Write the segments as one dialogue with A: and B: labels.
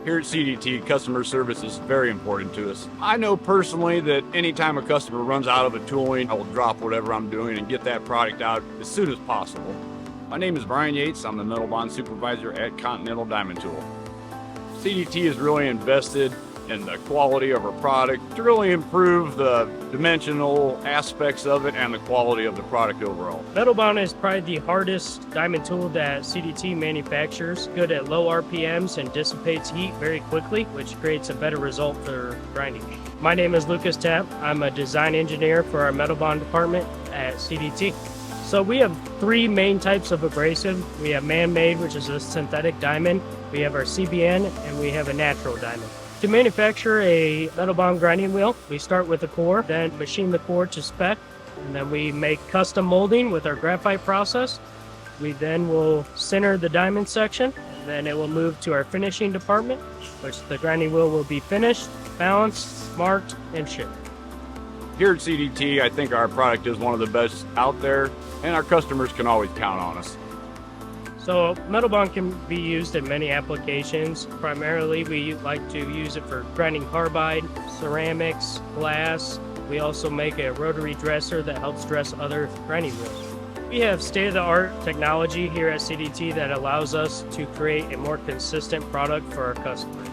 A: Here at CDT, customer service is very important to us. I know personally that anytime a customer runs out of a tooling, I will drop whatever I'm doing and get that product out as soon as possible. My name is Brian Yates. I'm the metal bond supervisor at Continental Diamond Tool. CDT has really invested in the quality of our product to really improve the dimensional aspects of it and the quality of the product overall.
B: Metal bond is probably the hardest diamond tool that CDT manufactures. Good at low RPMs and dissipates heat very quickly, which creates a better result for grinding. My name is Lucas Tapp. I'm a design engineer for our metal bond department at CDT. So we have three main types of abrasive. We have man-made, which is a synthetic diamond. We have our CBN, and we have a natural diamond. To manufacture a metal bond grinding wheel, we start with the core, then machine the core to spec, and then we make custom molding with our graphite process. We then will center the diamond section, and then it will move to our finishing department, which the grinding wheel will be finished, balanced, marked, and shipped.
A: Here at CDT, I think our product is one of the best out there, and our customers can always count on us.
B: So metal bond can be used in many applications. Primarily, we like to use it for grinding carbide, ceramics, glass. We also make a rotary dresser that helps dress other grinding wheels. We have state-of-the-art technology here at CDT that allows us to create a more consistent product for our customers.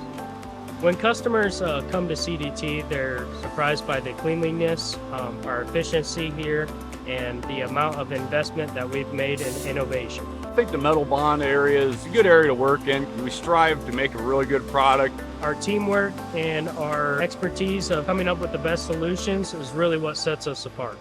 B: When customers come to CDT, they're surprised by the cleanliness, our efficiency here, and the amount of investment that we've made in innovation.
A: I think the metal bond area is a good area to work in. We strive to make a really good product.
B: Our teamwork and our expertise of coming up with the best solutions is really what sets us apart.